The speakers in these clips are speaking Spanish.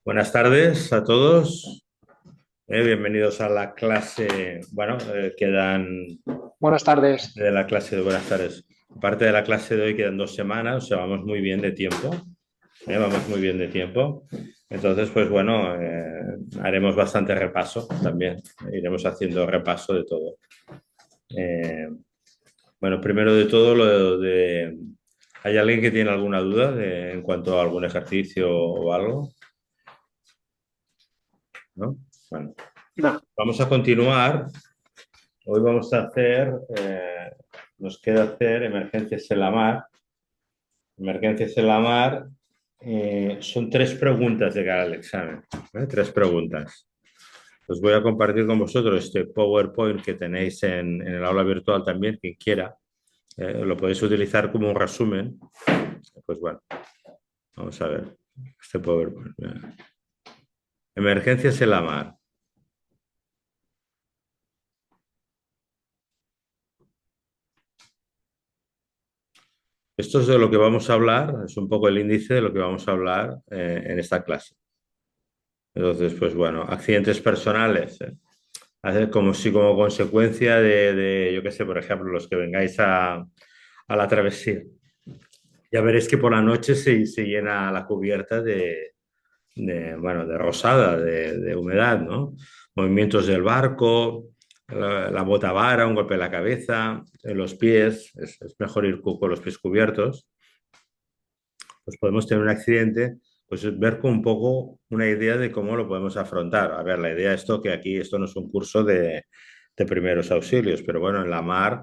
Buenas tardes a todos. Bienvenidos a la clase. Bueno, quedan Buenas tardes. de la clase de buenas tardes. Aparte de la clase de hoy quedan 2 semanas, o sea, vamos muy bien de tiempo. Vamos muy bien de tiempo. Entonces, pues bueno, haremos bastante repaso también. Iremos haciendo repaso de todo. Eh, bueno, primero de todo, ¿hay alguien que tiene alguna duda en cuanto a algún ejercicio o algo? ¿No? Bueno, No, vamos a continuar. Hoy vamos a hacer, nos queda hacer emergencias en la mar. Emergencias en la mar son 3 preguntas de cara al examen. 3 preguntas. Os voy a compartir con vosotros este PowerPoint que tenéis en el aula virtual también, quien quiera. Lo podéis utilizar como un resumen. Pues bueno, vamos a ver este PowerPoint. Emergencias en la mar. Esto es de lo que vamos a hablar, es un poco el índice de lo que vamos a hablar en esta clase. Entonces, pues bueno, accidentes personales. Como si como consecuencia yo qué sé, por ejemplo, los que vengáis a la travesía. Ya veréis que por la noche se llena la cubierta bueno, de rosada, de humedad, ¿no? Movimientos del barco, la botavara, un golpe en la cabeza, en los pies, es mejor ir con los pies cubiertos. Pues podemos tener un accidente, pues ver con un poco una idea de cómo lo podemos afrontar. A ver, la idea es esto, que aquí esto no es un curso de primeros auxilios, pero bueno, en la mar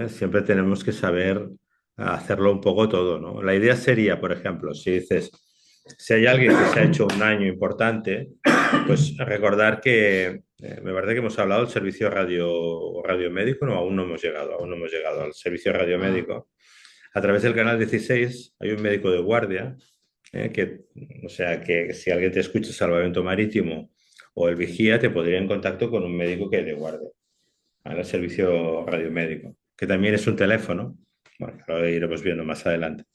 siempre tenemos que saber hacerlo un poco todo, ¿no? La idea sería, por ejemplo, si dices, si hay alguien que se ha hecho un daño importante, pues recordar que me parece que hemos hablado del servicio radiomédico, no, aún no hemos llegado al servicio radiomédico. A través del canal 16 hay un médico de guardia, o sea, que si alguien te escucha salvamento marítimo o el vigía, te podría en contacto con un médico que hay de guardia, al servicio radiomédico, que también es un teléfono. Bueno, lo iremos viendo más adelante.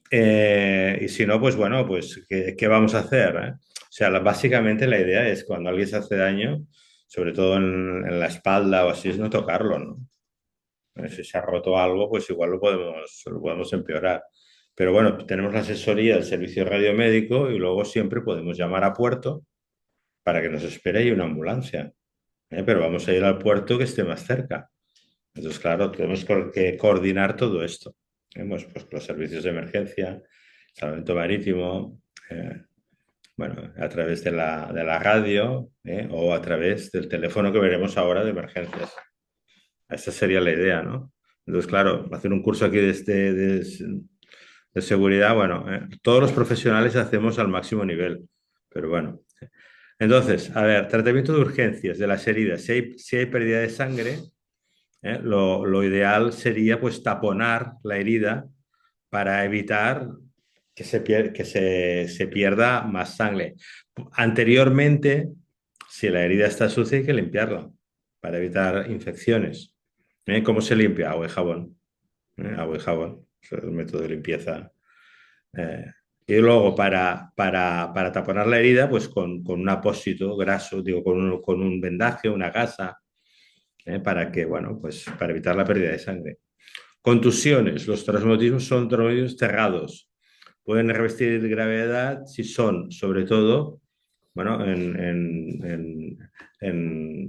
Y si no, pues bueno, pues ¿qué vamos a hacer? O sea, básicamente la idea es cuando alguien se hace daño, sobre todo en la espalda o así, es no tocarlo, ¿no? Si se ha roto algo, pues igual lo podemos empeorar. Pero bueno, tenemos la asesoría del servicio radiomédico y luego siempre podemos llamar a puerto para que nos espere y una ambulancia. Pero vamos a ir al puerto que esté más cerca. Entonces, claro, tenemos que coordinar todo esto. Pues los servicios de emergencia, salvamento marítimo, bueno, a través de la radio, o a través del teléfono que veremos ahora de emergencias. Esa sería la idea, ¿no? Entonces, claro, hacer un curso aquí de seguridad, bueno, todos los profesionales hacemos al máximo nivel, pero bueno. Entonces, a ver, tratamiento de urgencias de las heridas. Si hay pérdida de sangre, lo ideal sería pues taponar la herida para evitar que se pierda más sangre. Anteriormente, si la herida está sucia, hay que limpiarla para evitar infecciones. ¿Cómo se limpia? Agua y jabón. Agua y jabón. Es el método de limpieza. Eh, y luego, para taponar la herida, pues con un apósito graso, digo, con un vendaje, una gasa, para que, bueno, pues para evitar la pérdida de sangre. Contusiones. Los traumatismos son traumatismos cerrados. Pueden revestir gravedad si son, sobre todo, bueno,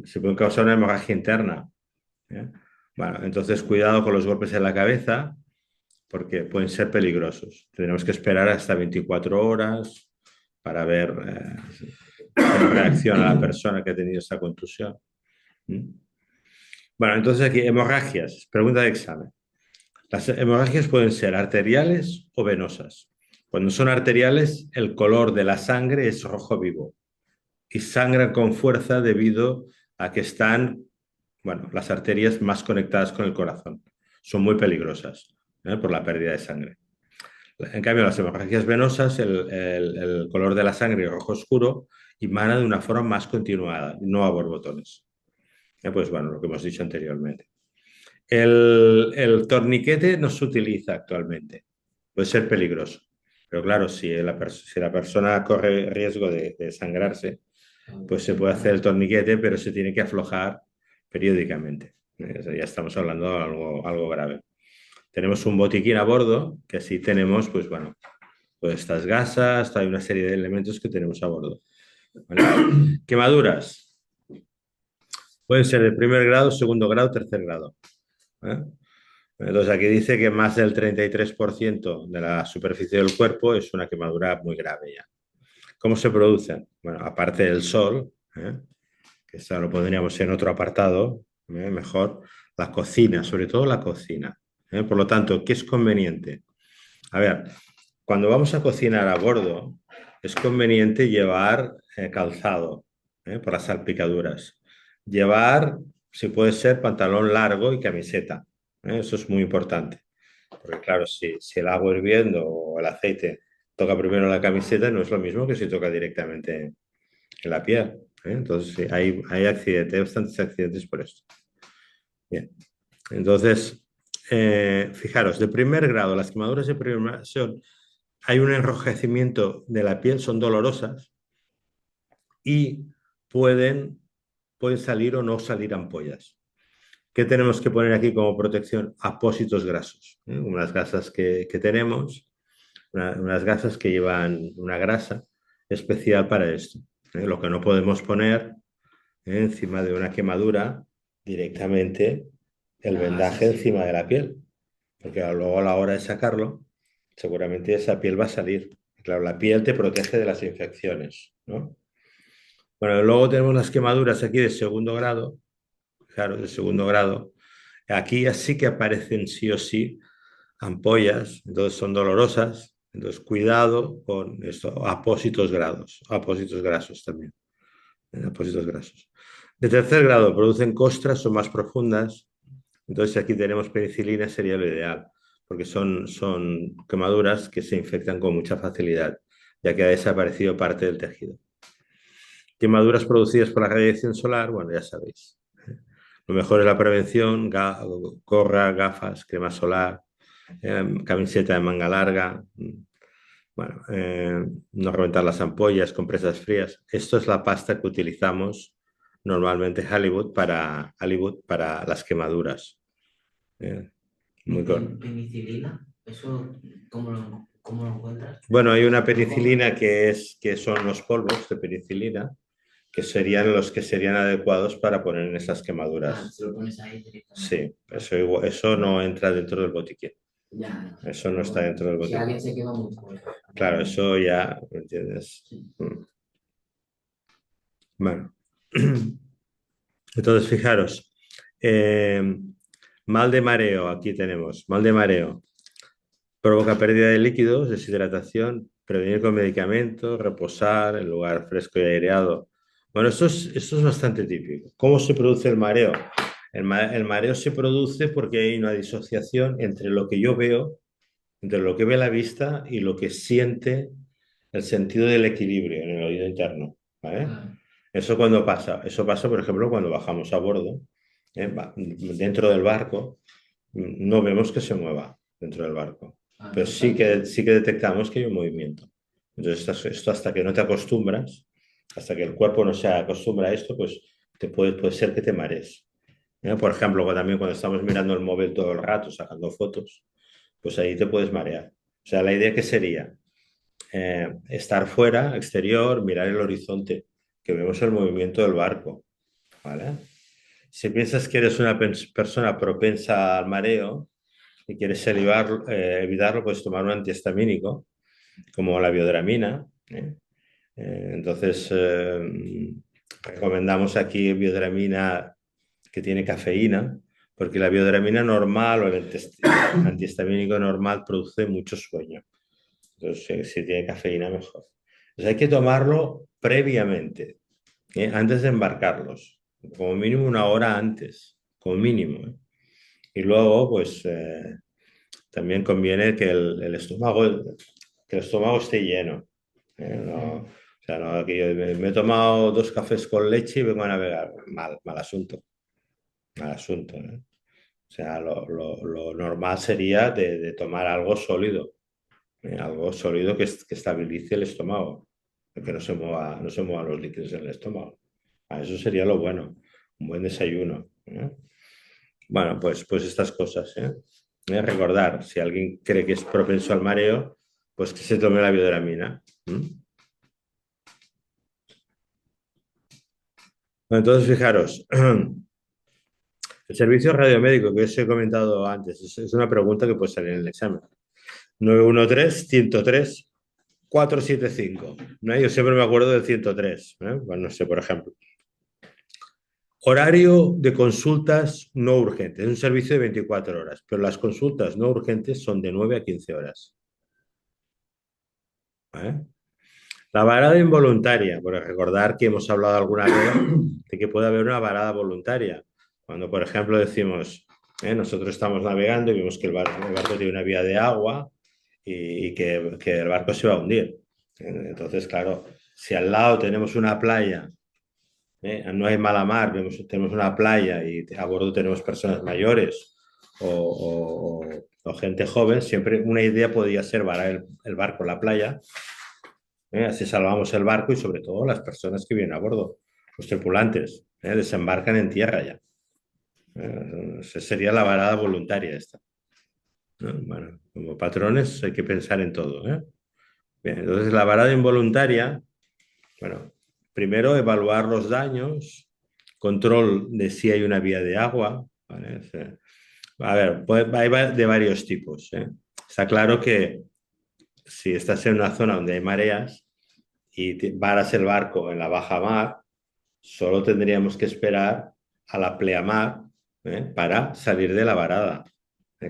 se puede causar una hemorragia interna. ¿eh? Bueno, entonces cuidado con los golpes en la cabeza porque pueden ser peligrosos. Tenemos que esperar hasta 24 horas para ver cómo reacciona la persona que ha tenido esa contusión. ¿Mm? Bueno, entonces aquí, hemorragias, pregunta de examen. Las hemorragias pueden ser arteriales o venosas. Cuando son arteriales, el color de la sangre es rojo vivo y sangran con fuerza debido a que están, bueno, las arterias más conectadas con el corazón. Son muy peligrosas, por la pérdida de sangre. En cambio, las hemorragias venosas, el color de la sangre rojo oscuro y mana de una forma más continuada, no a borbotones. Pues bueno, lo que hemos dicho anteriormente. El torniquete no se utiliza actualmente. Puede ser peligroso. Pero claro, si la persona corre riesgo de sangrarse, pues se puede hacer el torniquete, pero se tiene que aflojar periódicamente. O sea, ya estamos hablando de algo grave. Tenemos un botiquín a bordo, que así tenemos, pues bueno, pues estas gasas, hay una serie de elementos que tenemos a bordo. ¿Vale? Quemaduras. Pueden ser de primer grado, segundo grado, tercer grado. ¿Eh? Entonces aquí dice que más del 33% de la superficie del cuerpo es una quemadura muy grave ya. ¿Cómo se producen? Bueno, aparte del sol, que eso lo pondríamos en otro apartado, mejor, la cocina, sobre todo la cocina. Por lo tanto, ¿qué es conveniente? A ver, cuando vamos a cocinar a bordo, es conveniente llevar calzado por las salpicaduras. Llevar, si puede ser, pantalón largo y camiseta. Eso es muy importante. Porque claro, si el agua hirviendo o el aceite toca primero la camiseta, no es lo mismo que si toca directamente en la piel. Entonces, sí, hay accidentes, hay bastantes accidentes por esto. Bien. Entonces, fijaros, de primer grado, las quemaduras de primer grado hay un enrojecimiento de la piel, son dolorosas y pueden, pueden salir o no salir ampollas. ¿Qué tenemos que poner aquí como protección? Apósitos grasos. Unas gasas que tenemos, unas gasas que llevan una grasa especial para esto. Lo que no podemos poner encima de una quemadura directamente el vendaje encima de la piel, porque luego a la hora de sacarlo, seguramente esa piel va a salir. Claro, la piel te protege de las infecciones, ¿no? Bueno, luego tenemos las quemaduras aquí de segundo grado, claro, de segundo grado. Aquí ya sí que aparecen sí o sí ampollas, entonces son dolorosas. Entonces, cuidado con esto, apósitos grasos también, apósitos grasos. De tercer grado, producen costras, son más profundas. Entonces, si aquí tenemos penicilina, sería lo ideal, porque son quemaduras que se infectan con mucha facilidad, ya que ha desaparecido parte del tejido. Quemaduras producidas por la radiación solar, bueno, ya sabéis. Lo mejor es la prevención, gorra, gafas, crema solar, camiseta de manga larga, bueno, no reventar las ampollas, compresas frías. Esto es la pasta que utilizamos normalmente Hollywood para las quemaduras. Eh, muy con... ¿Penicilina? ¿Eso cómo lo encuentras? Bueno, hay una penicilina que son los polvos de penicilina, que serían los que serían adecuados para poner en esas quemaduras. Se lo pones ahí directamente. Sí, eso no entra dentro del botiquín. Ya. Eso no está dentro del Si botiquín. alguien se quema mucho. Claro, eso ya, ¿me entiendes? Sí. Bueno. Entonces, fijaros, eh, mal de mareo, aquí tenemos, mal de mareo. Provoca pérdida de líquidos, deshidratación, prevenir con medicamentos, reposar en lugar fresco y aireado. Bueno, esto es bastante típico. ¿Cómo se produce el mareo? El mareo se produce porque hay una disociación entre lo que yo veo, entre lo que ve la vista y lo que siente el sentido del equilibrio en el oído interno. ¿Vale? Eso cuando pasa. Eso pasa, por ejemplo, cuando bajamos a bordo, dentro del barco, no vemos que se mueva dentro del barco, pero sí que detectamos que hay un movimiento. Entonces, esto hasta que no te acostumbras, hasta que el cuerpo no se acostumbra a esto, pues puede ser que te marees. Por ejemplo, también cuando estamos mirando el móvil todo el rato, sacando fotos, pues ahí te puedes marear. O sea, la idea que sería estar fuera, exterior, mirar el horizonte, que vemos el movimiento del barco, ¿vale? Si piensas que eres una persona propensa al mareo y quieres evitarlo, puedes tomar un antihistamínico, como la biodramina. Entonces, recomendamos aquí biodramina que tiene cafeína, porque la biodramina normal o el antihistamínico normal produce mucho sueño. Entonces, si tiene cafeína, mejor. Entonces, hay que tomarlo previamente, antes de embarcarlos, como mínimo una hora antes, como mínimo. Y luego, pues, también conviene que el estómago esté lleno. O sea, no, que yo me he tomado 2 cafés con leche y vengo a navegar. Mal asunto. Mal asunto. O sea, lo normal sería de tomar algo sólido. Algo sólido que estabilice el estómago, que no se muevan los líquidos en el estómago. Eso sería lo bueno, un buen desayuno. Bueno, pues estas cosas. Recordar, si alguien cree que es propenso al mareo, pues que se tome la biodramina. Entonces, fijaros, el servicio radiomédico que os he comentado antes es una pregunta que puede salir en el examen. 913-103-475. ¿No? Yo siempre me acuerdo del 103. Bueno, no sé, por ejemplo. Horario de consultas no urgentes. Es un servicio de 24 horas, pero las consultas no urgentes son de 9 a 15 horas. ¿Vale? La varada involuntaria, por recordar que hemos hablado alguna vez de que puede haber una varada voluntaria. Cuando, por ejemplo, decimos, nosotros estamos navegando y vemos que el barco tiene una vía de agua y que el barco se va a hundir. Entonces, claro, si al lado tenemos una playa, no hay mala mar, tenemos una playa y a bordo tenemos personas mayores o gente joven, siempre una idea podría ser varar el barco en la playa. Así salvamos el barco y sobre todo las personas que vienen a bordo, los tripulantes, desembarcan en tierra ya. Sería la varada voluntaria esta. Bueno, como patrones hay que pensar en todo. Bien, entonces la varada involuntaria, bueno, primero evaluar los daños, control de si hay una vía de agua. ¿Vale? A ver, hay de varios tipos. Está claro que si estás en una zona donde hay mareas, y varas el barco en la baja mar, solo tendríamos que esperar a la pleamar para salir de la varada.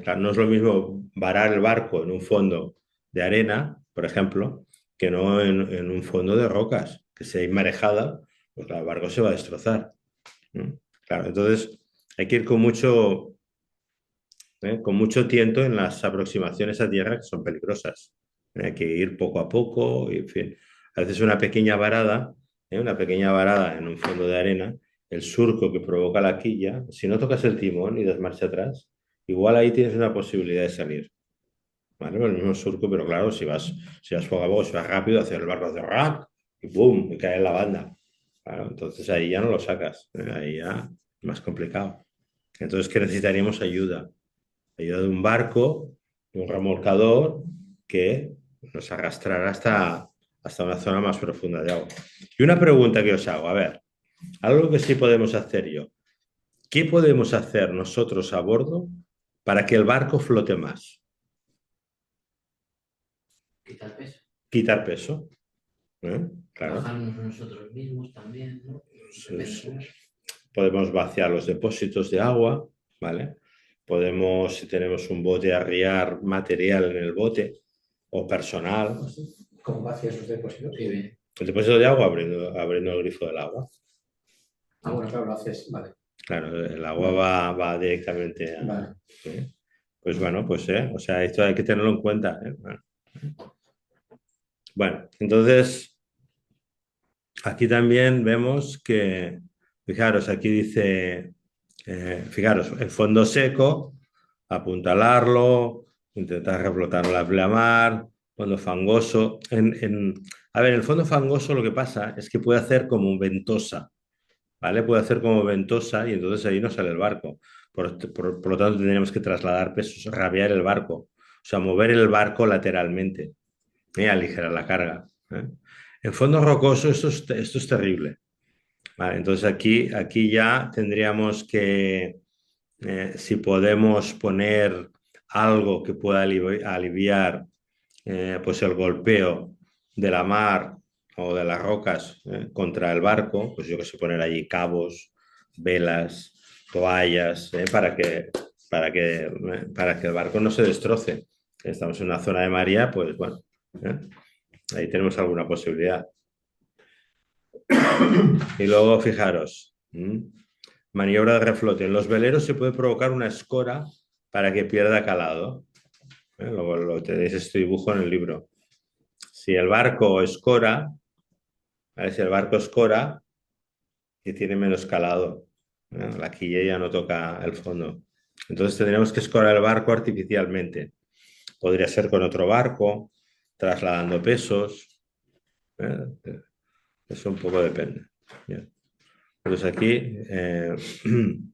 Claro, no es lo mismo varar el barco en un fondo de arena, por ejemplo, que no en un fondo de rocas, que si hay marejada, pues el barco se va a destrozar. Claro, entonces hay que ir con mucho tiento en las aproximaciones a tierra que son peligrosas. Hay que ir poco a poco, y, en fin. A veces una pequeña varada en un fondo de arena, el surco que provoca la quilla, si no tocas el timón y das marcha atrás, igual ahí tienes una posibilidad de salir. ¿Vale? El mismo surco, pero claro, si vas poco a poco, si vas rápido, hacer el barco hace rack y ¡pum! Y cae en la banda. Claro, entonces ahí ya no lo sacas, ahí ya es más complicado. Entonces, ¿qué necesitaríamos? Ayuda de un barco, de un remolcador que nos arrastrará hasta una zona más profunda de agua. Y una pregunta que os hago, a ver, algo que sí podemos hacer yo. ¿Qué podemos hacer nosotros a bordo para que el barco flote más? Quitar peso. Quitar peso. Claro. Bajarnos nosotros mismos también, ¿no? Podemos vaciar los depósitos de agua, ¿vale? Podemos, si tenemos un bote, arriar material en el bote o personal. ¿Cómo vacías los depósitos? Sí, bien. El depósito de agua abriendo el grifo del agua. Ah, bueno, claro, lo haces, vale. Claro, el agua va directamente a... Vale. ¿sí? Pues bueno, o sea, esto hay que tenerlo en cuenta. Bueno, entonces, aquí también vemos que, fijaros, aquí dice, fijaros, el fondo seco, apuntalarlo, intentar reflotar la pleamar, fondo fangoso. A ver, el fondo fangoso lo que pasa es que puede hacer como ventosa, ¿vale? Puede hacer como ventosa y entonces ahí no sale el barco. Por lo tanto, tendríamos que trasladar pesos, rabiar el barco, o sea, mover el barco lateralmente, aligerar la carga. En fondo rocoso esto es terrible. Vale, entonces aquí ya tendríamos que, si podemos poner algo que pueda aliviar pues el golpeo de la mar o de las rocas contra el barco, pues yo que sé, poner allí cabos, velas, toallas, para que el barco no se destroce. Estamos en una zona de marea, pues bueno, ahí tenemos alguna posibilidad. Y luego, fijaros, maniobra de reflote. En los veleros se puede provocar una escora para que pierda calado. Lo tenéis este dibujo en el libro. Si el barco escora, ¿vale? Si el barco escora, y tiene menos calado, la quilla ya no toca el fondo. Entonces tendríamos que escorar el barco artificialmente. Podría ser con otro barco, trasladando pesos. Eso un poco depende. Bien. Entonces aquí, en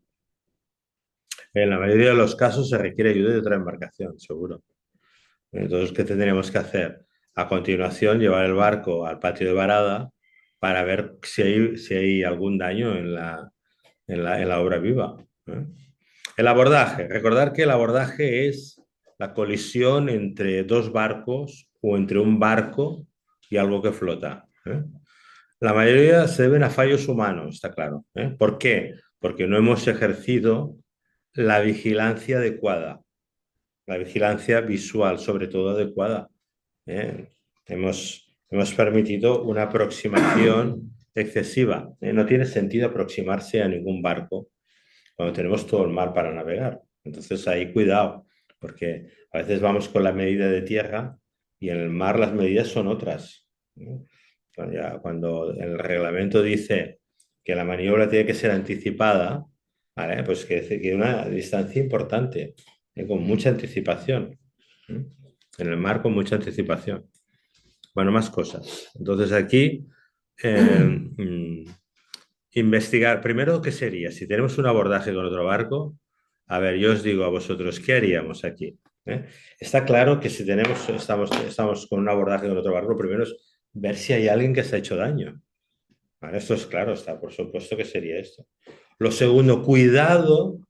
la mayoría de los casos se requiere ayuda de otra embarcación, seguro. Entonces, ¿qué tendríamos que hacer? A continuación, llevar el barco al patio de varada para ver si hay algún daño en la obra viva. El abordaje. Recordar que el abordaje es la colisión entre dos barcos o entre un barco y algo que flota. La mayoría se deben a fallos humanos, está claro. ¿Por qué? Porque no hemos ejercido la vigilancia adecuada, la vigilancia visual, sobre todo adecuada. Hemos permitido una aproximación excesiva. No tiene sentido aproximarse a ningún barco cuando tenemos todo el mar para navegar. Entonces ahí cuidado, porque a veces vamos con la medida de tierra y en el mar las medidas son otras. Cuando el reglamento dice que la maniobra tiene que ser anticipada, ¿vale? Pues que decir que una distancia importante, con mucha anticipación. En el mar con mucha anticipación. Bueno, más cosas. Entonces aquí investigar, primero, ¿qué sería? Si tenemos un abordaje con otro barco, a ver, yo os digo a vosotros, ¿qué haríamos aquí? Está claro que si estamos con un abordaje con otro barco, lo primero es ver si hay alguien que se ha hecho daño. ¿Vale? Esto es claro, está por supuesto que sería esto. Lo segundo, cuidado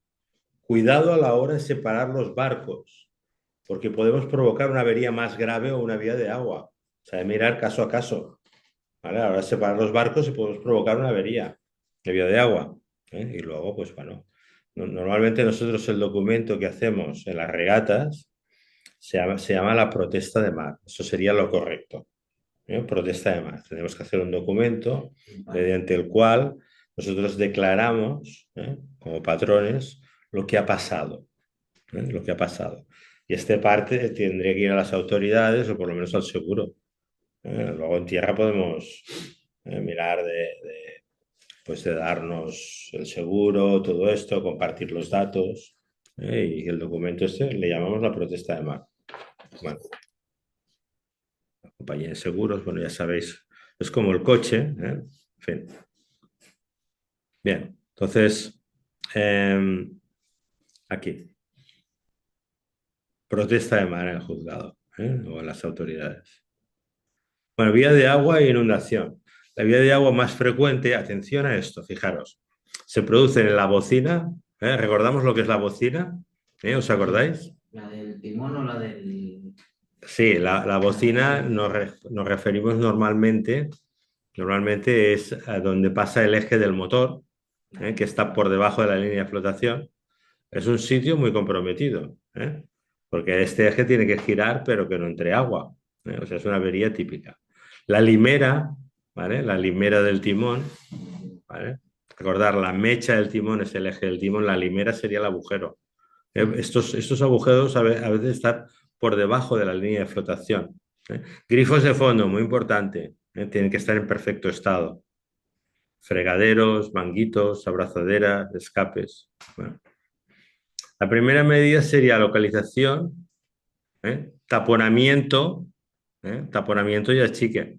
a la hora de separar los barcos, porque podemos provocar una avería más grave o una vía de agua. O sea, de mirar caso a caso. ¿Vale? Ahora separar los barcos y podemos provocar una avería de vía de agua. Y luego, pues bueno, normalmente nosotros el documento que hacemos en las regatas se llama la protesta de mar. Eso sería lo correcto. Protesta de mar. Tenemos que hacer un documento mediante el cual nosotros declaramos, como patrones, lo que ha pasado. Lo que ha pasado. Y esta parte tendría que ir a las autoridades o por lo menos al seguro. Luego en tierra podemos mirar pues de darnos el seguro, todo esto, compartir los datos. Y el documento este le llamamos la protesta de mar. Bueno, la compañía de seguros, bueno, ya sabéis, es como el coche. En fin. Bien, entonces, aquí. Protesta de mar en el juzgado, o en las autoridades. Bueno, vía de agua e inundación. La vía de agua más frecuente, atención a esto, fijaros, se produce en la bocina. ¿Recordamos lo que es la bocina? ¿Os acordáis? ¿La del timón o la del...? Sí, la bocina nos referimos normalmente es a donde pasa el eje del motor, que está por debajo de la línea de flotación. Es un sitio muy comprometido, porque este eje tiene que girar, pero que no entre agua. O sea, es una avería típica. La limera, ¿vale? La limera del timón, ¿vale? Recordar, la mecha del timón es el eje del timón, la limera sería el agujero. Estos agujeros a veces están por debajo de la línea de flotación. Grifos de fondo, muy importante, tienen que estar en perfecto estado. Fregaderos, manguitos, abrazaderas, escapes. Bueno. La primera medida sería localización, taponamiento y achique.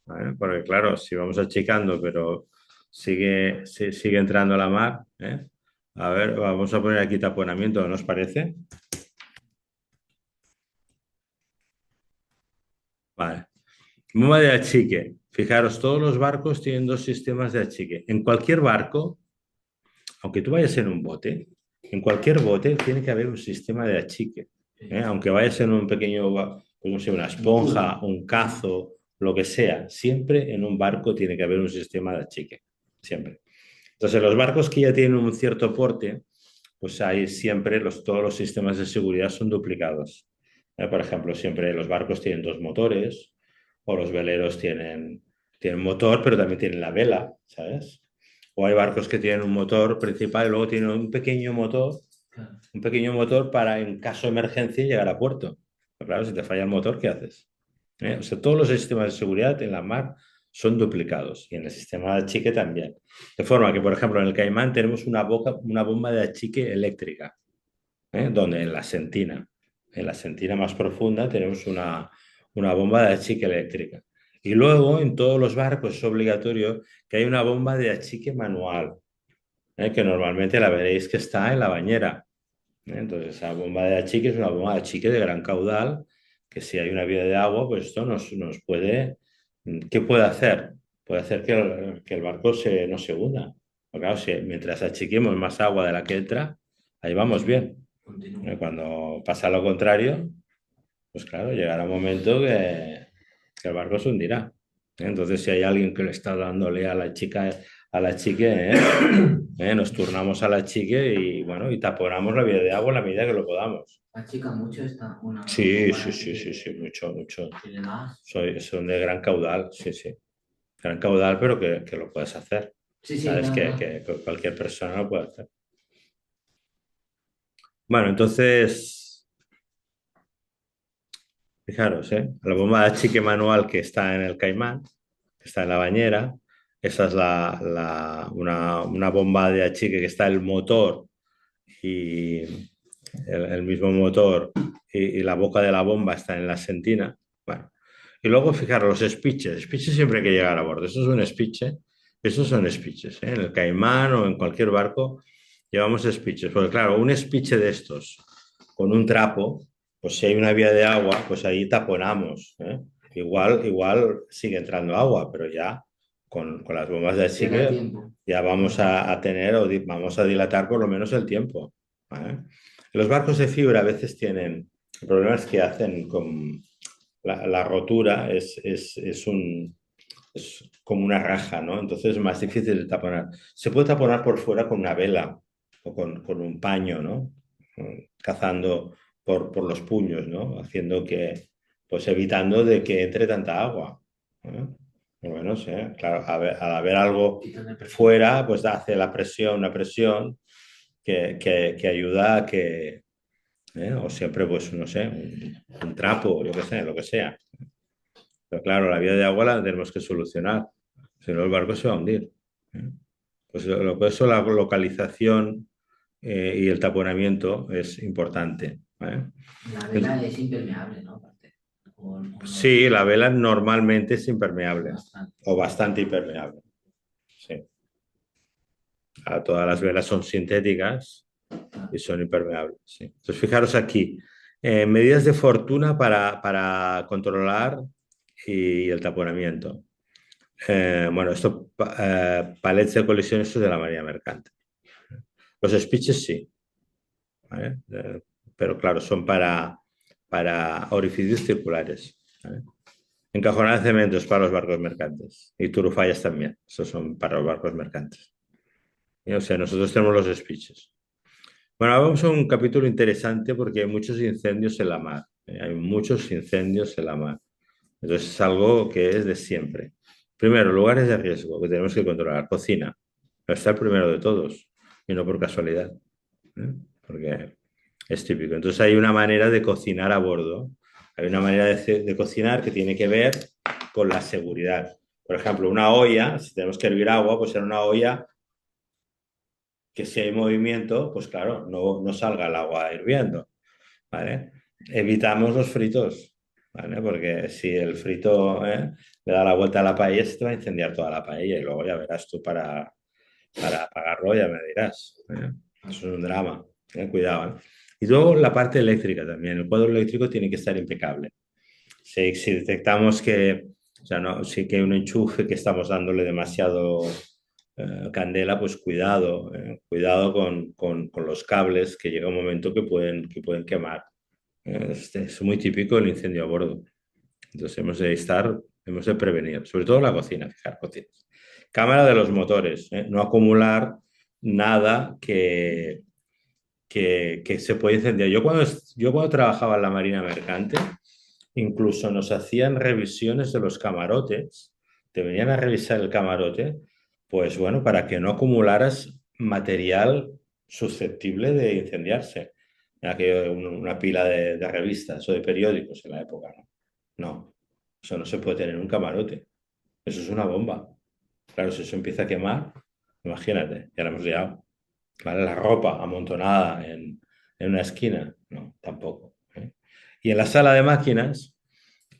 ¿Vale? Porque claro, si vamos achicando, pero sigue entrando a la mar. A ver, vamos a poner aquí taponamiento, ¿no os parece? Vale. Bomba de achique. Fijaros, todos los barcos tienen dos sistemas de achique. En cualquier barco, aunque tú vayas en un bote, en cualquier bote tiene que haber un sistema de achique. Aunque vayas en un pequeño, pues no sé, una esponja, un cazo, lo que sea, siempre en un barco tiene que haber un sistema de achique. Siempre. Entonces, los barcos que ya tienen un cierto porte, pues ahí siempre todos los sistemas de seguridad son duplicados. Por ejemplo, siempre los barcos tienen dos motores o los veleros tienen motor, pero también tienen la vela, ¿sabes? O hay barcos que tienen un motor principal y luego tienen un pequeño motor para, en caso de emergencia, llegar a puerto. Pero claro, si te falla el motor, ¿qué haces? O sea, todos los sistemas de seguridad en la mar son duplicados y en el sistema de achique también. De forma que, por ejemplo, en el Caimán tenemos una bomba de achique eléctrica, donde en la sentina más profunda tenemos una una bomba de achique eléctrica. Y luego en todos los barcos es obligatorio que haya una bomba de achique manual, que normalmente la veréis que está en la bañera. Entonces, esa bomba de achique es una bomba de achique de gran caudal, que si hay una vía de agua, pues esto nos puede... ¿Qué puede hacer? Puede hacer que el barco no se hunda. Porque claro, mientras achiquemos más agua de la que entra, ahí vamos bien. Continúa. Cuando pasa lo contrario, pues claro, llegará un momento que el barco se hundirá. Entonces, si hay alguien que le está dándole a la chica, a la chique, nos turnamos a la chique y bueno, y taponamos la vía de agua en la medida que lo podamos. Achica mucho esta una Sí, bomba sí, de sí, achique. sí, sí, mucho, mucho. Si le das. Son de gran caudal, sí, sí. Gran caudal, pero que lo puedes hacer. Sí, sí, Sabes claro, claro. que cualquier persona lo puede hacer. Bueno, entonces, fijaros, la bomba de achique manual que está en el Caimán, que está en la bañera, esa es una bomba de achique que está el motor y el mismo motor y la boca de la bomba está en la sentina. Bueno, y luego fijaros los speeches. Speeches siempre hay que llegar a bordo. Eso es un speech, ¿eh? Esos son speeches, ¿eh? En el Caimán o en cualquier barco llevamos speeches. Porque claro, un speech de estos con un trapo, pues si hay una vía de agua, pues ahí taponamos, ¿eh? Igual sigue entrando agua, pero ya con las bombas de Llega el achique tiempo. ya vamos a tener o vamos a dilatar por lo menos el tiempo. ¿Vale? Los barcos de fibra a veces tienen problemas que hacen con la rotura, es como una raja, ¿no? Entonces es más difícil de taponar. Se puede taponar por fuera con una vela o con un paño, ¿no? Cazando por los puños, ¿no? Haciendo que, pues evitando de que entre tanta agua. ¿No? Bueno, sí, claro, al haber algo Quítale presión. fuera, pues hace una presión que ayuda a que, o siempre, pues, no sé, un trapo, yo qué sé, lo que sea. Pero claro, la vía de agua la tenemos que solucionar, si no el barco se va a hundir. ¿Eh? Pues por eso la localización y el taponamiento es importante. ¿Vale? La vela es impermeable, ¿no? Aparte. O no es Sí, la vela normalmente es impermeable bastante. o bastante impermeable. Sí. Todas las velas son sintéticas Claro. y son impermeables. Sí. Entonces, fijaros aquí, medidas de fortuna para controlar y el taponamiento. Bueno, palets de colisión, esto es de la Marina Mercante. Los speeches sí, ¿vale? Pero claro, son para orificios circulares. ¿Vale? Encajonar cementos para los barcos mercantes y turufallas también, esos son para los barcos mercantes. O sea, nosotros tenemos los speeches. Bueno, ahora vamos a un capítulo interesante porque hay muchos incendios en la mar. Hay muchos incendios en la mar. Entonces es algo que es de siempre. Primero, lugares de riesgo que tenemos que controlar. Cocina. Está el primero de todos y no por casualidad, ¿eh? Porque es típico. Entonces hay una manera de cocinar a bordo. Hay una manera de cocinar que tiene que ver con la seguridad. Por ejemplo, una olla, si tenemos que hervir agua, pues en una olla que si hay movimiento, pues claro, no salga el agua hirviendo, ¿vale? Evitamos los fritos, ¿vale? Porque si el frito le da la vuelta a la paella, se te va a incendiar toda la paella y luego ya verás tú para apagarlo, ya me dirás, ¿eh? Eso es un drama, cuidado, ¿eh? Y luego la parte eléctrica también, el cuadro eléctrico tiene que estar impecable. Si detectamos que, o sea, no, sí que hay un enchufe que estamos dándole demasiado candela, pues cuidado, cuidado con los cables, que llega un momento que pueden quemar. Es muy típico el incendio a bordo. Entonces hemos de prevenir, sobre todo la cocina, fijar cocinas. Cámara de los motores, no acumular nada que se puede incendiar. Yo cuando trabajaba en la Marina Mercante, incluso nos hacían revisiones de los camarotes, te venían a revisar el camarote, pues bueno, para que no acumularas material susceptible de incendiarse. Aquello, una pila de revistas o de periódicos en la época, ¿no? No, eso no se puede tener en un camarote. Eso es una bomba. Claro, si eso empieza a quemar, imagínate, ya la hemos liado. ¿Vale? La ropa amontonada en una esquina, no, tampoco. ¿Eh? Y en la sala de máquinas,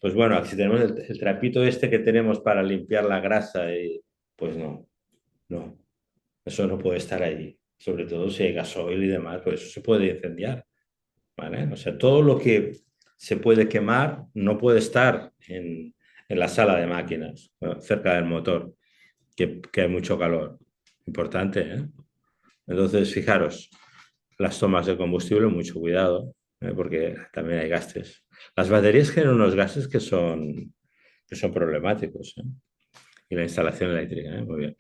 Pues bueno, si tenemos el trapito este que tenemos para limpiar la grasa, pues no, no, eso no puede estar allí. Sobre todo si hay gasoil y demás, pues eso se puede incendiar, ¿vale? O sea, todo lo que se puede quemar no puede estar en la sala de máquinas, ¿no? Cerca del motor, que hay mucho calor. Importante, ¿eh? Entonces, fijaros, las tomas de combustible, mucho cuidado, porque también hay gases. Las baterías generan unos gases que son problemáticos, ¿eh? Y la instalación eléctrica, ¿eh? Muy bien.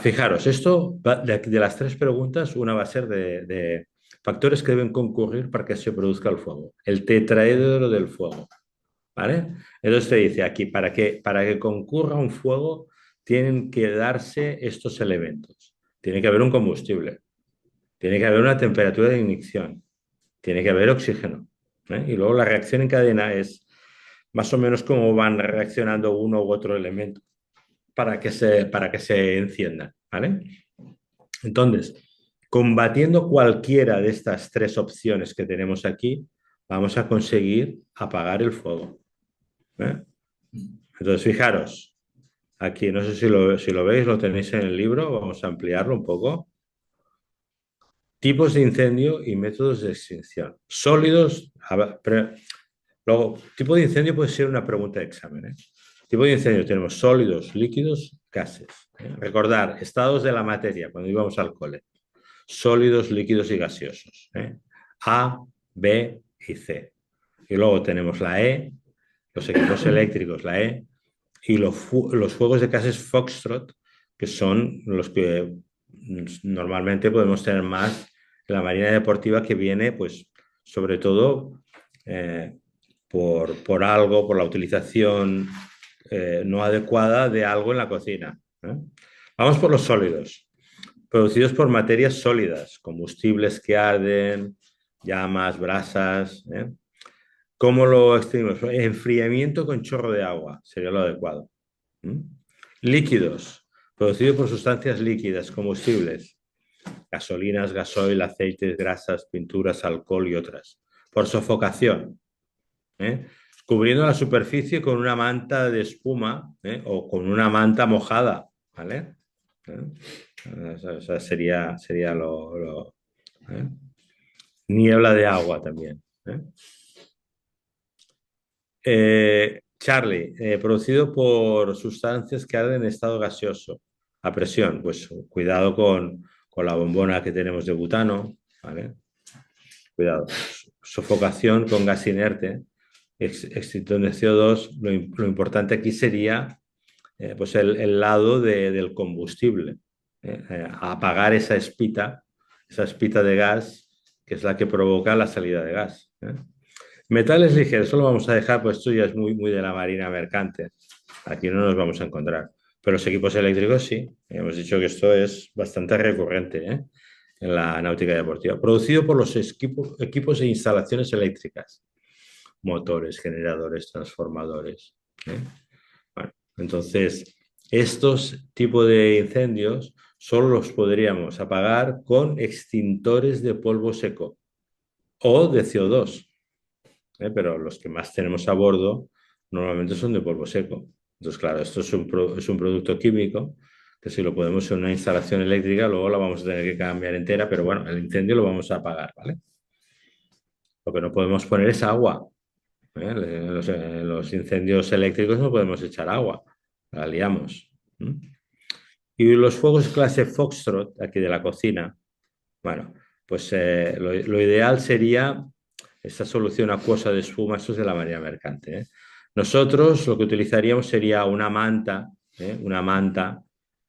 Fijaros, esto de las tres preguntas, una va a ser de factores que deben concurrir para que se produzca el fuego. El tetraedro del fuego, ¿vale? Entonces te dice aquí, para que concurra un fuego, tienen que darse estos elementos. Tiene que haber un combustible, tiene que haber una temperatura de ignición, tiene que haber oxígeno, ¿eh? Y luego la reacción en cadena es más o menos cómo van reaccionando uno u otro elemento para que se encienda, ¿vale? Entonces, combatiendo cualquiera de estas tres opciones que tenemos aquí, vamos a conseguir apagar el fuego, ¿eh? Entonces, fijaros, aquí no sé si lo veis, lo tenéis en el libro, vamos a ampliarlo un poco. Tipos de incendio y métodos de extinción. Sólidos, luego, tipo de incendio puede ser una pregunta de examen, ¿eh? Tipo de incendio tenemos sólidos, líquidos, gases, ¿eh? Recordar, estados de la materia cuando íbamos al cole. Sólidos, líquidos y gaseosos, ¿eh? A, B y C. Y luego tenemos la E, los equipos eléctricos, la E, y los fuegos de gases Foxtrot, que son los que normalmente podemos tener más en la marina deportiva, que viene, pues, sobre todo por la utilización no adecuada de algo en la cocina, ¿eh? Vamos por los sólidos, producidos por materias sólidas, combustibles que arden, llamas, brasas, ¿eh? ¿Cómo lo extinguimos? Enfriamiento con chorro de agua sería lo adecuado. ¿Mm? Líquidos, producidos por sustancias líquidas, combustibles, gasolinas, gasoil, aceites, grasas, pinturas, alcohol y otras. Por sofocación, ¿eh? Cubriendo la superficie con una manta de espuma, ¿eh? O con una manta mojada, ¿vale? Esa sería ¿eh? Niebla de agua también, ¿eh? Charlie, producido por sustancias que arden en estado gaseoso a presión. Pues cuidado con la bombona que tenemos de butano, ¿vale? Cuidado. Sofocación con gas inerte, extinción de CO2. Lo importante aquí sería pues el lado del combustible, apagar esa espita de gas, que es la que provoca la salida de gas, ¿eh? Metales ligeros, eso lo vamos a dejar, pues esto ya es muy, muy de la marina mercante. Aquí no nos vamos a encontrar. Pero los equipos eléctricos sí. Hemos dicho que esto es bastante recurrente, ¿eh? En la náutica deportiva. Producido por los equipos e instalaciones eléctricas. Motores, generadores, transformadores, ¿eh? Bueno, entonces, estos tipos de incendios solo los podríamos apagar con extintores de polvo seco o de CO2. Pero los que más tenemos a bordo normalmente son de polvo seco. Entonces, claro, esto es un producto químico que si lo podemos en una instalación eléctrica, luego la vamos a tener que cambiar entera, pero bueno, el incendio lo vamos a apagar, ¿vale? Lo que no podemos poner es agua, ¿eh? En los incendios eléctricos no podemos echar agua, la liamos. Y los fuegos clase Foxtrot, aquí de la cocina, bueno, pues lo ideal sería esta solución acuosa de espuma, esto es de la marina mercante, ¿eh? Nosotros lo que utilizaríamos sería una manta, ¿eh?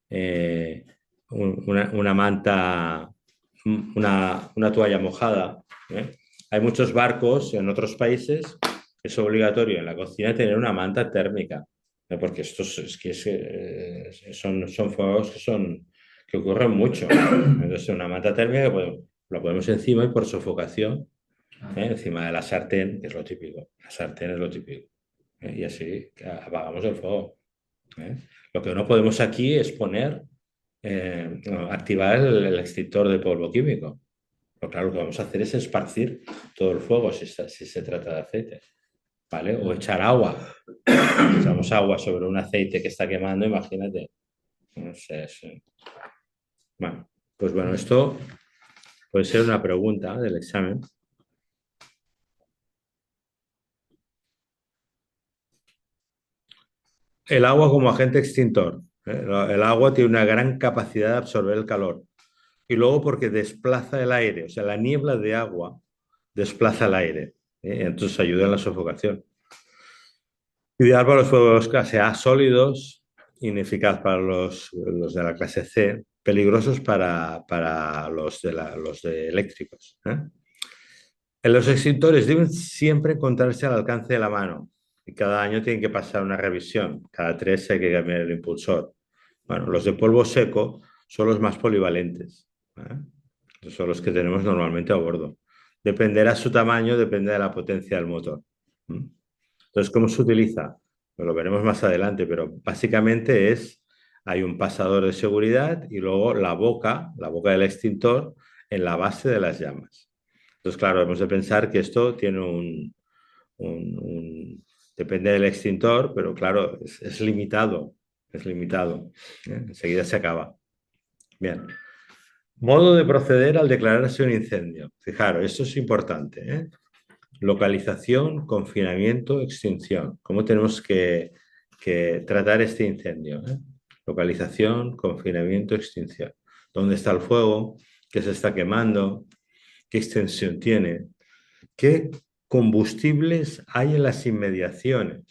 Eh, una manta, una toalla mojada, ¿eh? Hay muchos barcos en otros países, es obligatorio en la cocina tener una manta térmica, ¿eh? Porque estos son fuegos que ocurren mucho. Entonces, una manta térmica la ponemos encima y por sofocación, encima de la sartén, que es lo típico. La sartén es lo típico, y así apagamos el fuego, ¿eh? Lo que no podemos aquí es activar el extintor de polvo químico. Pero claro, lo que vamos a hacer es esparcir todo el fuego si se trata de aceite. ¿vale? O echar agua. Echamos agua sobre un aceite que está quemando, imagínate. No sé, bueno, pues bueno, esto puede ser una pregunta del examen. El agua como agente extintor. El agua tiene una gran capacidad de absorber el calor. Y luego porque desplaza el aire, o sea, la niebla de agua desplaza el aire. Entonces ayuda en la sofocación. Ideal para los fuegos clase A sólidos, ineficaz para los de la clase C, peligrosos para los de eléctricos. Los extintores deben siempre encontrarse al alcance de la mano y cada año tienen que pasar una revisión. Cada 3 hay que cambiar el impulsor. Bueno, los de polvo seco son los más polivalentes. Son los que tenemos normalmente a bordo. Dependerá su tamaño, depende de la potencia del motor. Entonces, ¿cómo se utiliza? Pues lo veremos más adelante, pero básicamente hay un pasador de seguridad y luego la boca del extintor en la base de las llamas. Entonces, claro, hemos de pensar que esto tiene depende del extintor, pero claro, es limitado, es limitado. Enseguida se acaba. Bien. Modo de proceder al declararse un incendio. Fijaros, esto es importante, ¿eh? Localización, confinamiento, extinción. ¿Cómo tenemos que tratar este incendio? Localización, confinamiento, extinción. ¿Dónde está el fuego? ¿Qué se está quemando? ¿Qué extensión tiene? ¿Qué combustibles hay en las inmediaciones?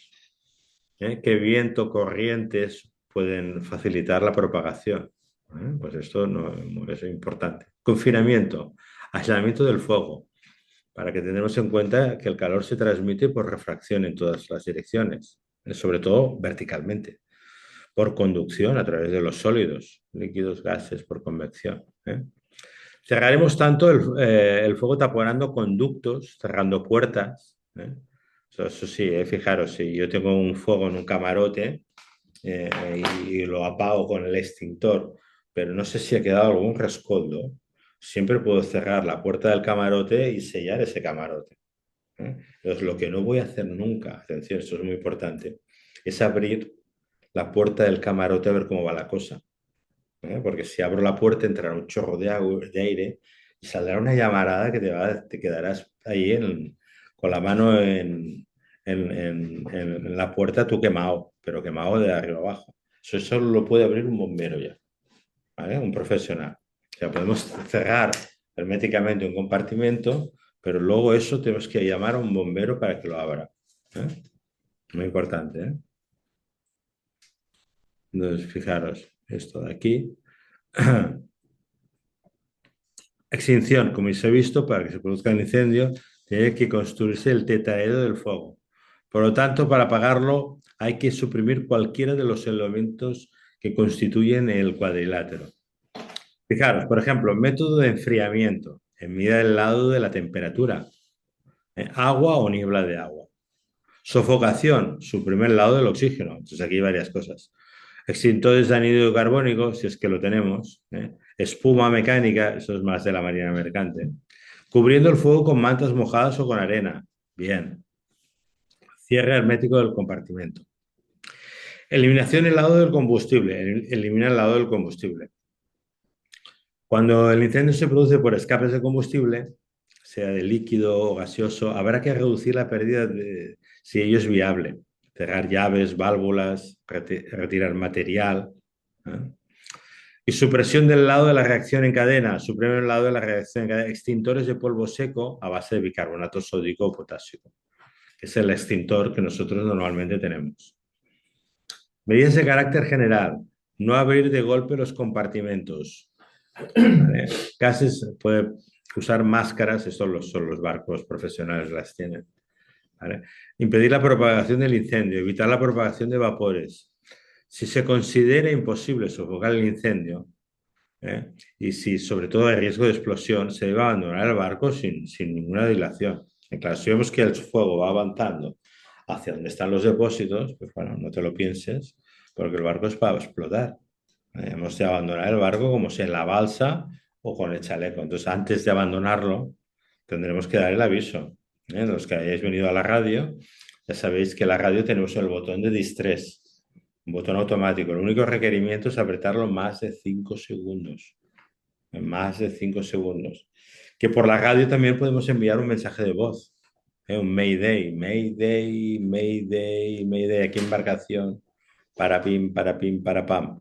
¿Qué viento, corrientes pueden facilitar la propagación? Pues esto no, es importante. Confinamiento, aislamiento del fuego, para que tengamos en cuenta que el calor se transmite por refracción en todas las direcciones, sobre todo verticalmente, por conducción a través de los sólidos, líquidos, gases, por convección. Cerraremos tanto el fuego taponando conductos, cerrando puertas. Eso sí, fijaros, si yo tengo un fuego en un camarote y lo apago con el extintor, pero no sé si ha quedado algún rescoldo, siempre puedo cerrar la puerta del camarote y sellar ese camarote. Entonces, lo que no voy a hacer nunca, atención, esto es muy importante, es abrir la puerta del camarote a ver cómo va la cosa. Porque si abro la puerta entrará un chorro de aire y saldrá una llamarada que te quedarás ahí con la mano en la puerta tú quemado, pero quemado de arriba abajo. Eso solo lo puede abrir un bombero ya, ¿vale? Un profesional. O sea, podemos cerrar herméticamente un compartimento, pero luego eso tenemos que llamar a un bombero para que lo abra. ¿eh? Muy importante, ¿eh? Entonces, fijaros, esto de aquí. Extinción, como se ha visto, para que se produzca el incendio, tiene que construirse el tetraedro del fuego. Por lo tanto, para apagarlo hay que suprimir cualquiera de los elementos que constituyen el cuadrilátero. Fijaros, por ejemplo, método de enfriamiento, en medida del lado de la temperatura. Agua o niebla de agua. Sofocación, suprime el lado del oxígeno. Entonces aquí hay varias cosas. Extintores de anhídrido carbónico, si es que lo tenemos. Espuma mecánica, eso es más de la marina mercante. Cubriendo el fuego con mantas mojadas o con arena. Bien. Cierre hermético del compartimento. Eliminación del lado del combustible. Elimina el lado del combustible. Cuando el incendio se produce por escapes de combustible, sea de líquido o gaseoso, habrá que reducir la pérdida si ello es viable. Cerrar llaves, válvulas, retirar material. Y supresión del lado de la reacción en cadena. Suprime el lado de la reacción en cadena. Extintores de polvo seco a base de bicarbonato sódico o potásico, que es el extintor que nosotros normalmente tenemos. Medidas de carácter general. No abrir de golpe los compartimentos. ¿Vale? Gases, puede usar máscaras, estos son los barcos profesionales, las tienen. ¿Vale? Impedir la propagación del incendio, evitar la propagación de vapores. Si se considera imposible sofocar el incendio, y si sobre todo hay riesgo de explosión, se debe abandonar el barco sin ninguna dilación. Y claro, si vemos que el fuego va avanzando hacia donde están los depósitos, pues bueno, no te lo pienses, porque el barco es para explotar. Hemos de abandonar el barco como sea en la balsa o con el chaleco. Entonces, antes de abandonarlo, tendremos que dar el aviso. Los que hayáis venido a la radio, ya sabéis que en la radio tenemos el botón de distress, un botón automático. El único requerimiento es apretarlo más de 5 segundos. Más de 5 segundos. Que por la radio también podemos enviar un mensaje de voz. Un Mayday, Mayday, Mayday, Mayday, aquí embarcación, para pim, para pim, para pam.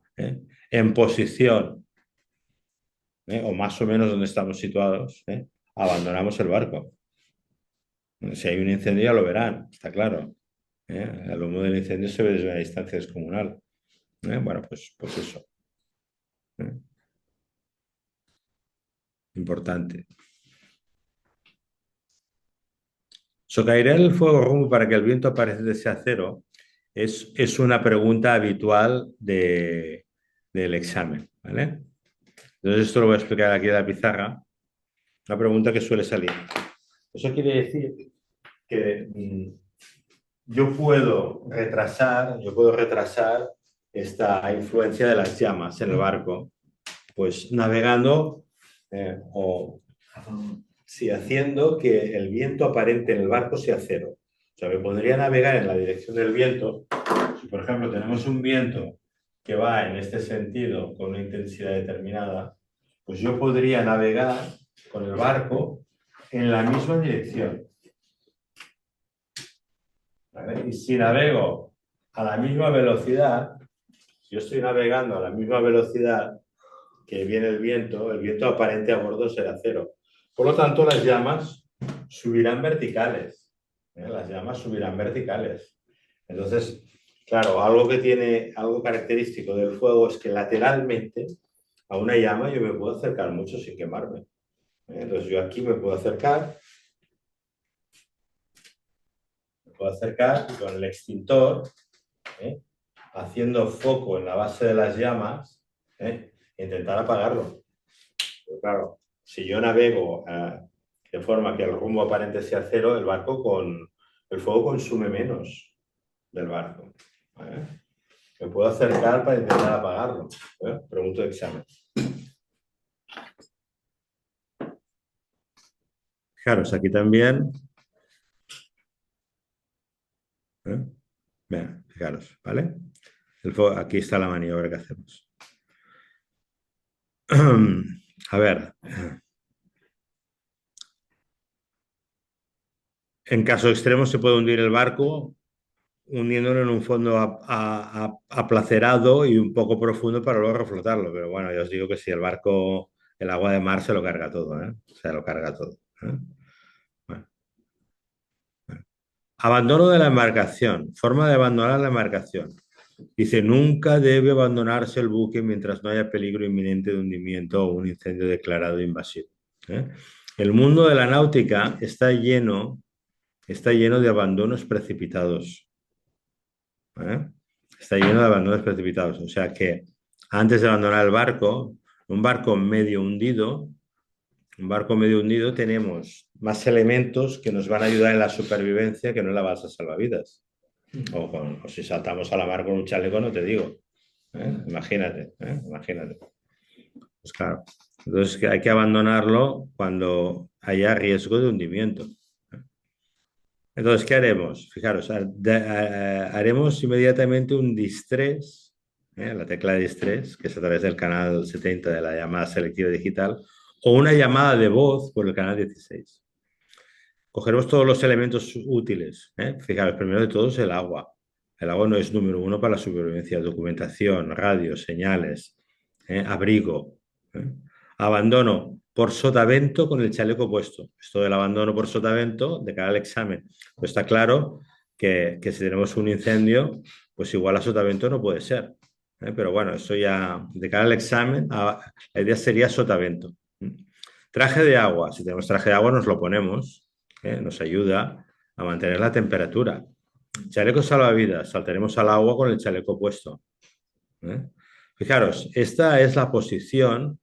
En posición, o más o menos donde estamos situados, abandonamos el barco. Si hay un incendio ya lo verán, está claro. El humo del incendio se ve desde una distancia descomunal. Bueno, pues eso. Importante. ¿Socairá el fuego rumbo para que el viento aparente sea cero? Es una pregunta habitual del examen, ¿vale? Entonces esto lo voy a explicar aquí en la pizarra. Una pregunta que suele salir. Eso quiere decir que yo puedo retrasar esta influencia de las llamas en el barco, pues navegando o haciendo que el viento aparente en el barco sea cero. O sea, me podría navegar en la dirección del viento. Si, por ejemplo, tenemos un viento que va en este sentido con una intensidad determinada, pues yo podría navegar con el barco en la misma dirección. ¿Vale? Y si navego a la misma velocidad, si yo estoy navegando a la misma velocidad que viene el viento aparente a bordo será cero. Por lo tanto, las llamas subirán verticales. Las llamas subirán verticales. Entonces, claro, algo característico del fuego es que lateralmente a una llama yo me puedo acercar mucho sin quemarme. Entonces yo aquí me puedo acercar y con el extintor, haciendo foco en la base de las llamas, intentar apagarlo. Pero claro, si yo navego de forma que el rumbo aparente sea cero, el fuego consume menos del barco. Me puedo acercar para intentar apagarlo. Pregunta de examen. Fijaros, aquí también. Vean, fijaros, ¿vale? Aquí está la maniobra que hacemos. A ver. En caso extremo se puede hundir el barco hundiéndolo en un fondo aplacerado y un poco profundo para luego reflotarlo. Pero bueno, ya os digo que si el barco, el agua de mar se lo carga todo, ¿eh? Se lo carga todo. Bueno. Abandono de la embarcación. Forma de abandonar la embarcación. Dice, nunca debe abandonarse el buque mientras no haya peligro inminente de hundimiento o un incendio declarado invasivo. El mundo de la náutica está lleno de abandonos precipitados. Está lleno de abandonos precipitados. O sea que antes de abandonar el barco, un barco medio hundido, tenemos más elementos que nos van a ayudar en la supervivencia que no en la balsa salvavidas. O si saltamos a la mar con un chaleco, no te digo. Imagínate. Pues claro. Entonces hay que abandonarlo cuando haya riesgo de hundimiento. Entonces, ¿qué haremos? Fijaros, haremos inmediatamente un distress, la tecla de distress, que es a través del canal 70 de la llamada selectiva digital, o una llamada de voz por el canal 16. Cogeremos todos los elementos útiles. Fijaros, primero de todos el agua. El agua no es número uno para la supervivencia. Documentación, radio, señales, abrigo. Abandono por sotavento con el chaleco puesto. Esto del abandono por sotavento, de cara al examen, pues está claro que si tenemos un incendio, pues igual a sotavento no puede ser. Pero bueno, eso ya, de cara al examen, la idea sería sotavento. Traje de agua. Si tenemos traje de agua, nos lo ponemos. Nos ayuda a mantener la temperatura. Chaleco salvavidas. Saltaremos al agua con el chaleco puesto. Fijaros, esta es la posición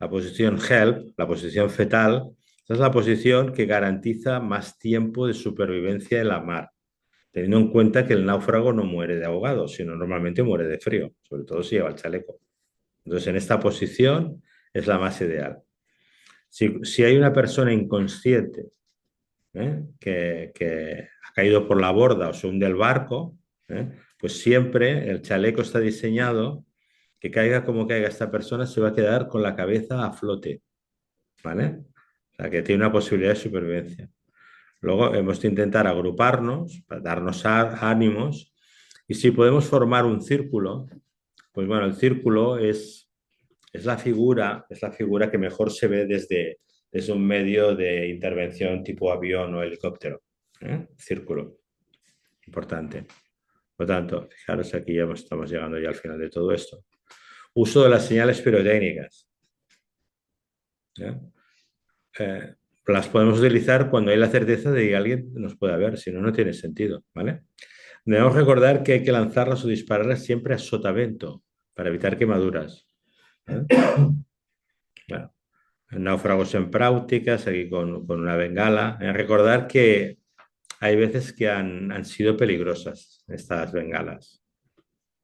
HELP, la posición fetal. Esta es la posición que garantiza más tiempo de supervivencia en la mar, teniendo en cuenta que el náufrago no muere de ahogado, sino normalmente muere de frío, sobre todo si lleva el chaleco. Entonces, en esta posición es la más ideal. Si hay una persona inconsciente que ha caído por la borda o se hunde el barco, pues siempre el chaleco está diseñado que caiga como caiga esta persona, se va a quedar con la cabeza a flote, ¿vale? O sea, que tiene una posibilidad de supervivencia. Luego hemos de intentar agruparnos para darnos ánimos y si podemos formar un círculo, pues bueno, el círculo es la figura que mejor se ve desde un medio de intervención tipo avión o helicóptero. Círculo, importante. Por lo tanto, fijaros aquí ya estamos llegando ya al final de todo esto. Uso de las señales pirotécnicas. Las podemos utilizar cuando hay la certeza de que alguien nos pueda ver, si no, no tiene sentido, ¿vale? Debemos recordar que hay que lanzarlas o dispararlas siempre a sotavento para evitar quemaduras. Bueno, náufragos en prácticas, aquí con una bengala. Recordar que hay veces que han sido peligrosas estas bengalas.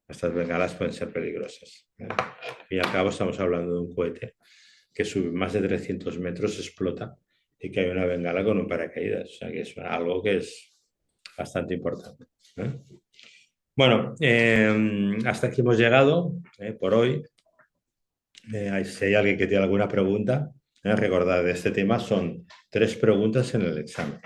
Estas bengalas pueden ser peligrosas. Y al cabo estamos hablando de un cohete que sube más de 300 metros, explota y que hay una bengala con un paracaídas. O sea que es algo que es bastante importante. Bueno, hasta aquí hemos llegado por hoy. Si hay alguien que tiene alguna pregunta, recordad, de este tema son 3 preguntas en el examen.